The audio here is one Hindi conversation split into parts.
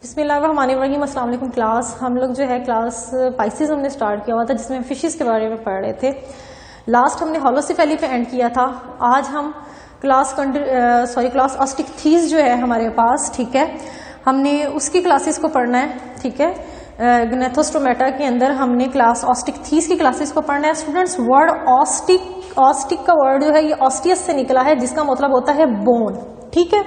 बिस्मिल्लाहिर्रहमानिर्रहीम, अस्सलाम वालेकुम क्लास। हम लोग जो है क्लास पाइसेस हमने स्टार्ट किया हुआ था जिसमें फिशेस के बारे में पढ़ रहे थे। लास्ट हमने होलोसिफेली पे एंड किया था। आज हम क्लास ऑस्टिकथीस जो है हमारे पास, ठीक है, हमने उसकी क्लासेस को पढ़ना है, ठीक है। ग्नेथोस्टोमेटा के अंदर हमने क्लास ऑस्टिकथीस की क्लासेस को पढ़ना है। स्टूडेंट्स, वर्ड ऑस्टिक का वर्ड जो है ये ऑस्टियस से निकला है जिसका मतलब होता है बोन, ठीक है।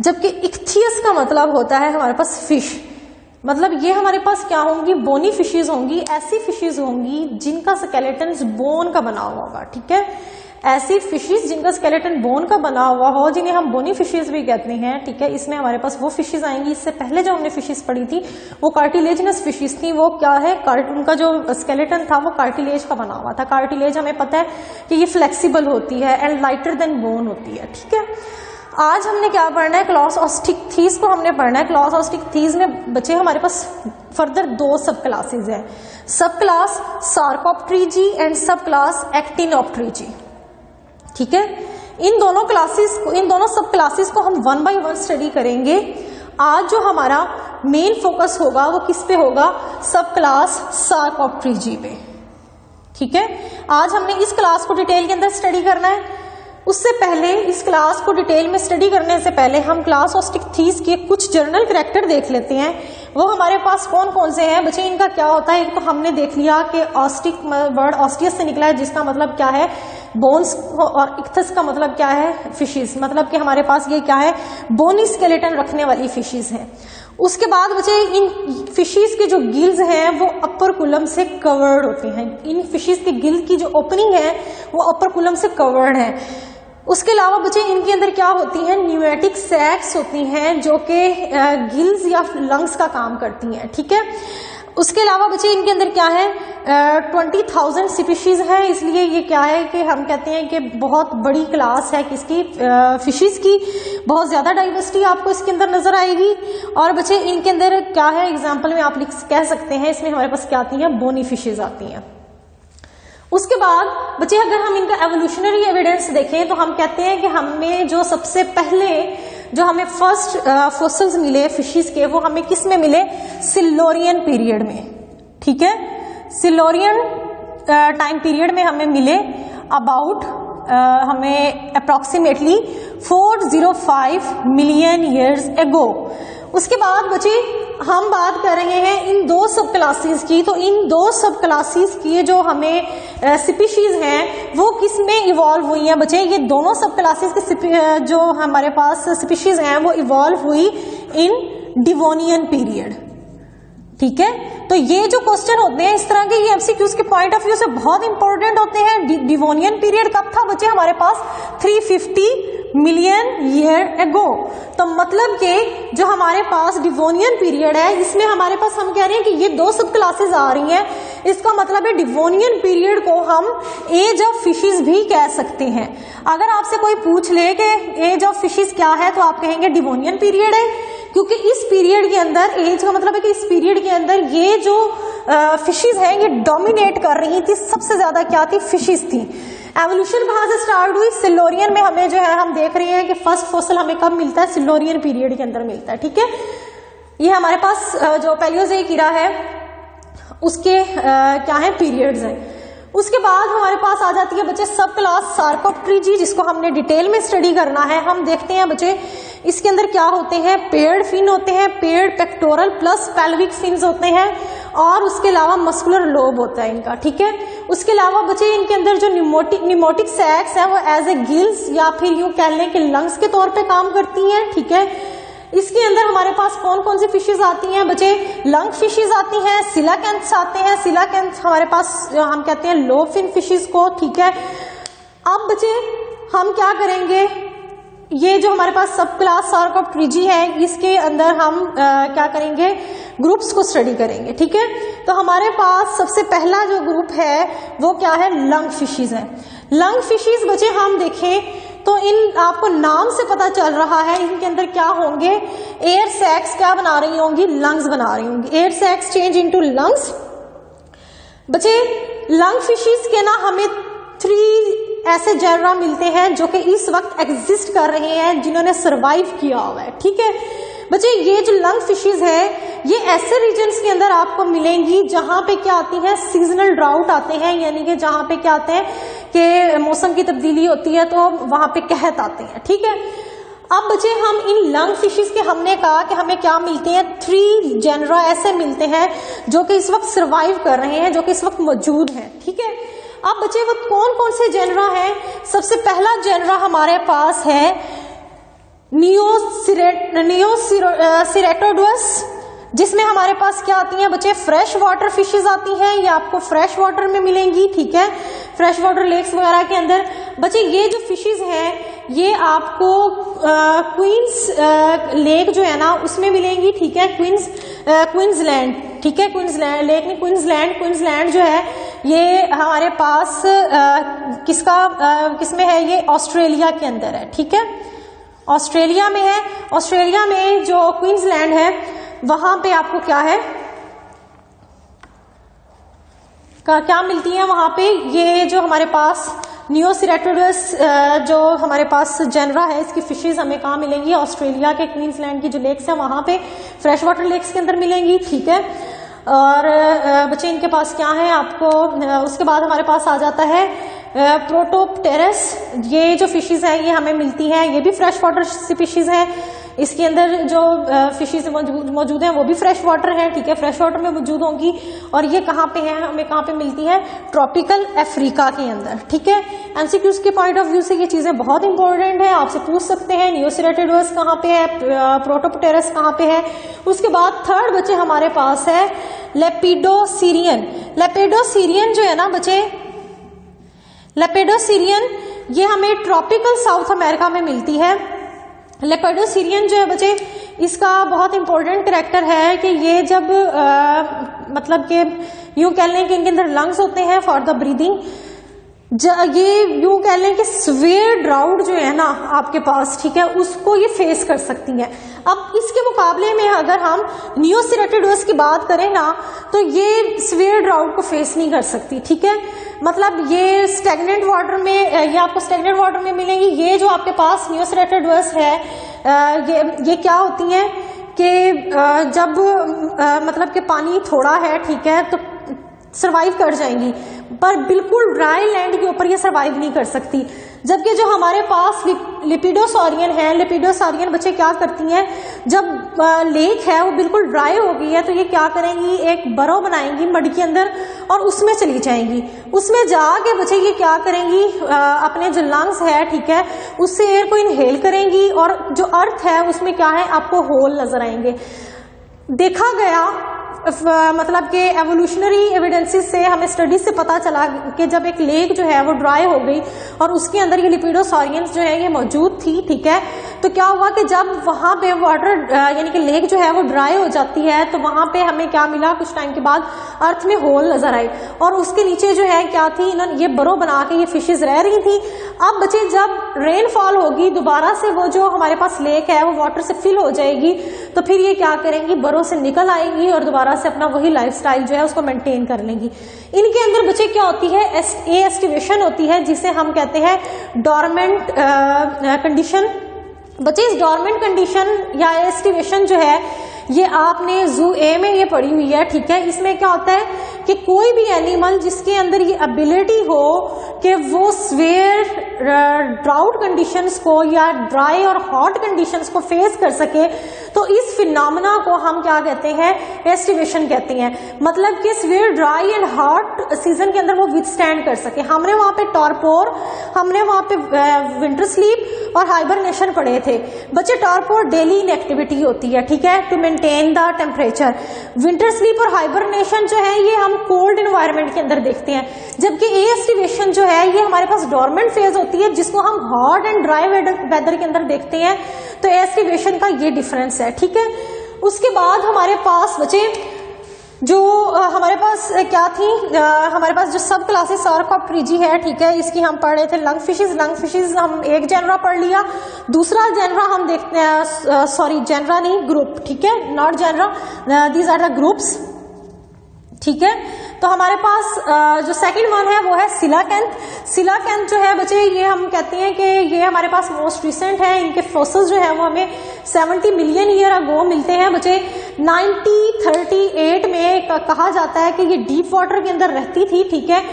जबकि इक्थियस का मतलब होता है हमारे पास फिश, मतलब ये हमारे पास क्या होंगी, बोनी फिशेज होंगी। ऐसी फिशेज होंगी जिनका स्केलेटन बोन का बना हुआ होगा, ठीक है। ऐसी फिशेज जिनका स्केलेटन बोन का बना हुआ हो जिन्हें हम बोनी फिशेज भी कहते हैं, ठीक है। इसमें हमारे पास वो फिशेज आएंगी। इससे पहले जो हमने फिशेज पढ़ी थी वो कार्टिलेजिनस फिशेज थी। वो क्या है, उनका जो स्केलेटन था वो कार्टिलेज का बना हुआ था। कार्टिलेज हमें पता है कि ये फ्लेक्सिबल होती है एंड लाइटर देन बोन होती है, ठीक है। आज हमने क्या पढ़ना है, क्लास ऑस्टिकथीस को हमने पढ़ना है। क्लास ऑस्टिकथीस में बच्चे हमारे पास फर्दर दो सब क्लासेज हैं, सब क्लास सार्कोप्टेरिजी एंड सब क्लास एक्टिनोप्टेरिजी, ठीक है। इन दोनों सब क्लासेस को हम वन बाय वन स्टडी करेंगे। आज जो हमारा मेन फोकस होगा वो किस पे होगा, सब क्लास सार्कोप्टेरिजी पे, ठीक है। आज हमने इस क्लास को डिटेल के अंदर स्टडी करना है। उससे पहले, इस क्लास को डिटेल में स्टडी करने से पहले हम क्लास ऑस्टिकथीस के कुछ जर्नल करैक्टर देख लेते हैं। वो हमारे पास कौन कौन से हैं बच्चे, इनका क्या होता है। एक तो हमने देख लिया कि ऑस्टिक वर्ड ऑस्टियस से निकला है जिसका मतलब क्या है, बोन्स, और इक्थस का मतलब क्या है, फिशेस, मतलब कि हमारे पास ये क्या है, बोनी स्केलेटन रखने वाली फिशेस हैं। उसके बाद बच्चे इन फिशेस के जो गिल्स हैं वो अपर कुलम से कवर्ड होते हैं। इन फिशेस के गिल की जो ओपनिंग है वो अपर कुलम से कवर्ड है। उसके अलावा बच्चे इनके अंदर क्या होती हैं, न्यूमेटिक सैक्स होती हैं जो कि गिल्स या लंग्स का काम करती हैं, ठीक है। उसके अलावा बच्चे इनके अंदर क्या है, 20,000 स्पीशीज है। इसलिए ये क्या है कि हम कहते हैं कि बहुत बड़ी क्लास है किसकी, फिशेस की। बहुत ज्यादा डाइवर्सिटी आपको इसके अंदर नजर आएगी। और बच्चे इनके अंदर क्या है, एग्जाम्पल में आप कह सकते हैं, इसमें हमारे पास क्या आती हैं, बोनी फिशेज आती हैं। उसके बाद बच्चे अगर हम इनका एवोल्यूशनरी एविडेंस देखें तो हम कहते हैं कि हमें जो सबसे पहले जो हमें फर्स्ट फॉसिल्स मिले फिशेस के, वो हमें किस में मिले, सिल्लोरियन पीरियड में, ठीक है। सिल्लोरियन टाइम पीरियड में हमें मिले अबाउट हमें अप्रोक्सीमेटली 405 मिलियन ईयर्स एगो। उसके बाद बच्चे हम बात कर रहे हैं इन दो सब क्लासेस की। तो इन दो सब क्लासेस की जो हमें स्पीशीज हैं वो किस में इवॉल्व हुई हैं बच्चे, ये दोनों सब क्लासेस के जो हमारे पास स्पीशीज हैं वो इवॉल्व हुई इन डिवोनियन पीरियड, ठीक है। तो ये जो क्वेश्चन होते हैं इस तरह के, ये एमसीक्यूज के पॉइंट ऑफ व्यू से बहुत इंपॉर्टेंट होते हैं। डिवोनियन पीरियड कब था बच्चे, हमारे पास 350 मिलियन ईयर एगो। तो मतलब कि जो हमारे पास डिवोनियन पीरियड है इसमें हमारे पास, हम कह रहे हैं कि ये दो सब क्लासेस आ रही हैं, इसका मतलब है डिवोनियन पीरियड को हम एज ऑफ फिशेस भी कह सकते हैं। अगर आपसे कोई पूछ ले कि एज ऑफ फिशेस क्या है तो आप कहेंगे डिवोनियन पीरियड है, क्योंकि इस पीरियड के अंदर, एज का मतलब है कि इस पीरियड के अंदर ये जो फिशेस हैं ये डोमिनेट कर रही थी, सबसे ज्यादा क्या थी, फिशेस थी। एवोल्यूशन कहां से स्टार्ट हुई, सिल्लोरियन में हमें जो है हम देख रहे हैं कि फर्स्ट फॉसिल हमें कब मिलता है, सिल्लोरियन पीरियड के अंदर मिलता है, ठीक है। ये हमारे पास जो पैलियोज़ोइक ईरा है उसके क्या है, पीरियड्स हैं। उसके बाद हमारे पास आ जाती है बच्चे सब क्लास सार्कोप्टेरिजी, जिसको हमने डिटेल में स्टडी करना है। हम देखते हैं बच्चे इसके अंदर क्या होते हैं, पेयर्ड फिन होते हैं, paired pectoral plus pelvic fins होते हैं, और उसके अलावा मस्कुलर लोब होता है इनका, ठीक है। उसके अलावा बच्चे इनके अंदर जो न्यूमोटिक सैक्स है वो एज ए गिल्स या फिर यूं कह लें कि लंग्स के तौर पे काम करती हैं, ठीक है। इसके अंदर हमारे पास कौन कौन सी फिशेज आती हैं बच्चे, लंग फिशेज आती हैं, सिलाकेंथ्स आते हैं। सिलाकेंथ्स हमारे पास हम कहते हैं लो फिन फिशेज को, ठीक है। अब बच्चे हम क्या करेंगे, ये जो हमारे पास सब क्लास सार्कोप्टेरिजी है इसके अंदर हम क्या करेंगे, ग्रुप्स को स्टडी करेंगे, ठीक है। तो हमारे पास सबसे पहला जो ग्रुप है वो क्या है, लंग फिशेज है। लंग फिशेज बच्चे हम देखें तो इन आपको नाम से पता चल रहा है इनके अंदर क्या होंगे, एयर सैक्स क्या बना रही होंगी, लंग्स बना रही होंगी। Air sacs change into lungs. बच्चे लंग फिशेज के ना हमें 3 ऐसे जर्रा मिलते हैं जो कि इस वक्त एग्जिस्ट कर रहे हैं, जिन्होंने सरवाइव किया हुआ है, ठीक है। बच्चे ये जो लंग फिशेज है ये ऐसे रीजन्स के अंदर आपको मिलेंगी जहां पे क्या आती है, सीजनल ड्राउट आते हैं, यानी कि जहां पे क्या आते हैं कि मौसम की तब्दीली होती है तो वहां पे कहत आते हैं। ठीक है, अब बच्चे हम इन लंग फिशेस के हमने कहा कि हमें क्या मिलते हैं, 3 जेनरा ऐसे मिलते हैं जो कि इस वक्त सर्वाइव कर रहे हैं, जो कि इस वक्त मौजूद हैं। ठीक है, अब बच्चे वो कौन कौन से जेनरा हैं? सबसे पहला जेनरा हमारे पास है नियोसिरेटोडस, जिसमें हमारे पास क्या आती हैं बच्चे, फ्रेश वाटर फिशेज आती हैं, ये आपको फ्रेश वाटर में मिलेंगी। ठीक है, फ्रेश वाटर लेक्स वगैरह के अंदर। बच्चे ये जो फिशेज हैं ये आपको क्वींस लेक जो है ना उसमें मिलेंगी। ठीक है, क्वींसलैंड, ठीक है, क्वींसलैंड लेक नहीं, क्वींसलैंड जो है ये हमारे पास किसमें है, ये ऑस्ट्रेलिया के अंदर है। ठीक है, ऑस्ट्रेलिया में है। ऑस्ट्रेलिया में जो क्वींसलैंड है वहां पे आपको क्या है, क्या मिलती है वहां पे, ये जो हमारे पास नियोसिरेटोडस जो हमारे पास जेनरा है इसकी फिशेज हमें कहाँ मिलेंगी, ऑस्ट्रेलिया के क्वींसलैंड की जो लेक्स है वहां पे फ्रेश वाटर लेक्स के अंदर मिलेंगी। ठीक है, और बच्चे इनके पास क्या है आपको, उसके बाद हमारे पास आ जाता है प्रोटोप्टेरस, ये जो फिशेज है ये हमें मिलती है, ये भी फ्रेश वाटर फिशेज है। इसके अंदर जो फिशेज मौजूद हैं वो भी फ्रेश वाटर है। ठीक है, फ्रेश वाटर में मौजूद होंगी, और ये कहाँ पे है, हमें कहाँ पे मिलती है, ट्रॉपिकल अफ्रीका के अंदर। ठीक है, एमसीक्यूज के पॉइंट ऑफ व्यू से ये चीजें बहुत इंपॉर्टेंट है, आपसे पूछ सकते हैं नियोसिरेटोडस कहाँ पे है, प्रोटोप्टेरस कहाँ पे है। उसके बाद थर्ड बच्चे हमारे पास है लेपिडोसीरियन। लेपिडोसीरियन जो है ना बच्चे, लेपिडोसीरियन ये हमें ट्रॉपिकल साउथ अमेरिका में मिलती है। लेपिडोसीरियन जो है बच्चे इसका बहुत इंपॉर्टेंट कैरेक्टर है कि ये जब मतलब कि यूं कह लें कि इनके अंदर लंग्स होते हैं फॉर द ब्रीदिंग, ये यूं कह लें कि स्वेयर ड्राउट जो है ना आपके पास, ठीक है, उसको ये फेस कर सकती हैं। अब इसके मुकाबले में अगर हम नियोसिरेटोडस की बात करें ना तो ये स्वेयर ड्राउट को फेस नहीं कर सकती। ठीक है, मतलब ये स्टेगनेंट वाटर में, ये आपको स्टेगनेंट वाटर में मिलेंगी। ये जो आपके पास नियोसिरेटोडस है ये क्या होती हैं कि जब मतलब कि पानी थोड़ा है, ठीक है, तो सरवाइव कर जाएंगी, पर बिल्कुल ड्राई लैंड के ऊपर ये सरवाइव नहीं कर सकती। जबकि जो हमारे पास लिपिडोसॉरियन है, लिपिडोसॉरियन बच्चे क्या करती हैं, जब लेक है वो बिल्कुल ड्राई हो गई है तो ये क्या करेंगी, एक बरो बनाएंगी मड के अंदर और उसमें चली जाएंगी। उसमें जाके बच्चे ये क्या करेंगी, अपने जो लंग्स है, ठीक है, उससे एयर को इनहेल करेंगी और जो अर्थ है उसमें क्या है, आपको होल नजर आएंगे। देखा गया मतलब कि एवोल्यूशनरी एविडेंसेस से हमें स्टडीज से पता चला कि जब एक लेक जो है वो ड्राई हो गई और उसके अंदर ये लिपिडोसॉरियंस जो है ये मौजूद थी, ठीक है, तो क्या हुआ कि जब वहां पे वाटर यानी कि लेक जो है वो ड्राई हो जाती है तो वहां पे हमें क्या मिला, कुछ टाइम के बाद अर्थ में होल नजर आई और उसके नीचे जो है क्या थी, इन्होंने ये बरो बना के ये फिशेज रह रही थी। अब बच्चे जब रेनफॉल होगी दोबारा से वो जो हमारे पास लेक है वो वाटर से फिल हो जाएगी तो फिर ये क्या करेंगी, बरो से निकल आएंगी और दोबारा से अपना वही लाइफस्टाइल जो है उसको मेंटेन कर लेंगी। इनके अंदर बच्चे क्या होती है, एस्टिवेशन होती है जिसे हम कहते हैं डॉर्मेंट कंडीशन। बच्चे इस डॉर्मेंट कंडीशन या एस्टिवेशन जो है ये आपने जू ए में ये पढ़ी हुई है, ठीक है। इसमें क्या होता है कि कोई भी एनिमल जिसके अंदर ये एबिलिटी हो कि वो स्वेयर ड्राउट कंडीशंस को या ड्राई और हॉट कंडीशंस को फेस कर सके, तो इस फिनोमेना को हम क्या कहते हैं, एस्टिवेशन कहते हैं। मतलब कि swear dry and hot season के अंदर वो विथस्टैंड कर सके। हमने वहां पे टॉरपोर, हमने वहां पे विंटर स्लीप और हाइबरनेशन पढ़े थे। बच्चे टॉरपोर डेली इनएक्टिविटी होती है, ठीक है, to maintain the temperature. Winter sleep और हाइबरनेशन जो है ये हम कोल्ड एनवायरनमेंट के अंदर देखते हैं, जबकि एस्टिवेशन जो है ये हमारे पास डॉर्मेंट फेज होती है जिसको हम हॉट एंड ड्राई वेदर के अंदर देखते हैं। तो एस्टिवेशन का ये डिफरेंस है, ठीक है। उसके बाद हमारे पास बचे जो हमारे पास क्या थी, हमारे पास जो सब क्लासेस सारकोप्टेरिजी है, ठीक है, इसकी हम पढ़ रहे थे लंग फिशेज। लंग फिशेज हम एक जेनरा पढ़ लिया, दूसरा जेनरा हम देखते हैं, सॉरी जेनरा नहीं, ग्रुप, ठीक है, not genera, these are the groups, ठीक है। तो हमारे पास जो सेकंड वन है वो है सिलाकेंथ। सिलाकेंथ जो है बच्चे ये हम कहते हैं कि ये हमारे पास मोस्ट रिसेंट है। इनके फोसिल्स जो है वो हमें 70 मिलियन ईयर अगो मिलते हैं बच्चे। 1938 में कहा जाता है कि ये डीप वाटर के अंदर रहती थी, ठीक है।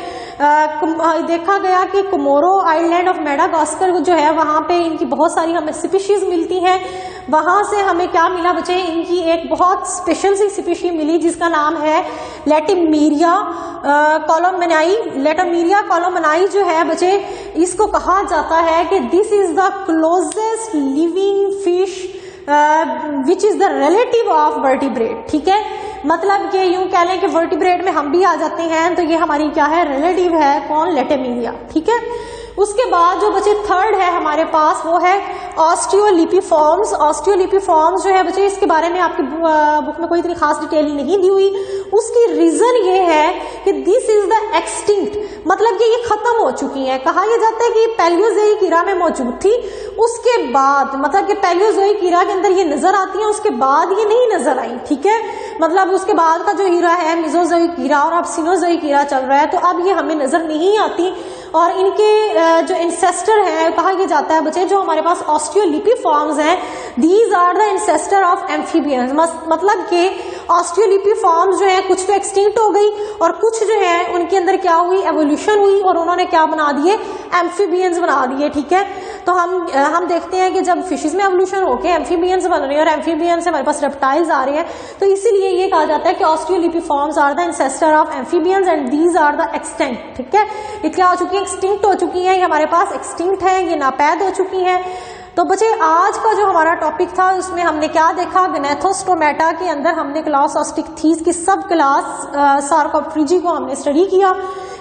देखा गया कि कोमोरो आइलैंड ऑफ मेडागास्कर जो है वहां पे इनकी बहुत सारी हमें स्पीशीज मिलती हैं। वहां से हमें क्या मिला बच्चे, इनकी एक बहुत स्पेशल सी स्पीशी मिली जिसका नाम है लेटिमेरिया कोलोमनाई। लेटिमेरिया कोलोमनाई जो है बच्चे, इसको कहा जाता है कि this is the closest living fish which is the relative of vertebrate, ठीक है। मतलब कि यूं कह लें कि वर्टिब्रेट में हम भी आ जाते हैं, तो ये हमारी क्या है, रिलेटिव है, कौन, लेटिमेरिया, ठीक है। उसके बाद जो बच्चे थर्ड है हमारे पास वो है ऑस्टियोलिपिफॉर्म्स। ऑस्टियोलिपिफॉर्म्स जो है बच्चे, इसके बारे में आपकी बुक में कोई इतनी खास डिटेल नहीं दी हुई। उसकी रीजन ये है कि दिस इज द एक्सटिंक्ट, मतलब कि ये खत्म हो चुकी है। कहा यह जाता है कि पैलियोजोइक ईरा में मौजूद थी, उसके बाद मतलब कि पैलियोजोइक ईरा के अंदर ये नजर आती है, उसके बाद ये नहीं नजर आई, ठीक है। मतलब उसके बाद का जो ईरा है मेसोजोइक ईरा और अब सिनोजोइक ईरा चल रहा है, तो अब ये हमें नजर नहीं आती। और इनके जो इंसेस्टर है, कहा यह जाता है बच्चे, जो हमारे पास ऑस्टियोलिपिफॉर्म्स हैं, these are the ancestor of amphibians. मतलब कि ऑस्टियोलिपिफॉर्म्स जो है कुछ तो एक्सटिंक्ट हो गई और कुछ जो है उनके अंदर क्या हुई, एवोल्यूशन हुई और उन्होंने क्या बना दिए, एम्फीबियंस बना दिए, ठीक है। तो हम देखते हैं कि जब फिशेस में एवोल्यूशन होके एम्फीबियंस बन रहे हैं और एम्फीबियंस से हमारे पास रेप्टाइल्स आ रहे हैं, तो इसीलिए ये कहा जाता है कि osteolepiforms are the ancestor of amphibians and these are the extinct, ठीक है। ये क्या हो चुकी है, एक्सटिंक्ट हो चुकी है, ये हमारे पास एक्सटिंक्ट है, ये नापैद हो चुकी है। तो बच्चे आज का जो हमारा टॉपिक था उसमें हमने क्या देखा, गनेथोस्टोमेटा के अंदर हमने क्लास ऑस्टिकथीस की सब क्लास सार्कोप्टेरिजी को हमने स्टडी किया।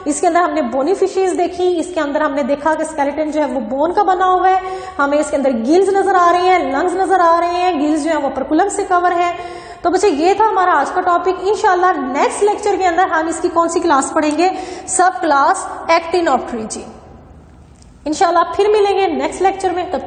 इसके अंदर हमने बोनी फिशेज देखी, इसके अंदर हमने देखा कि स्केलेटन जो है वो बोन का बना हुआ है, हमें इसके अंदर गिल्स नजर आ रहे हैं, लंग्स नजर आ रहे हैं, गिल्स जो है वो परकुलम से कवर है। तो बच्चे ये था हमारा आज का टॉपिक। इंशाल्लाह नेक्स्ट लेक्चर के अंदर हम इसकी कौन सी क्लास पढ़ेंगे, सब क्लास एक्टिनोप्टेरिजी। इंशाल्लाह फिर मिलेंगे नेक्स्ट लेक्चर में, तब तक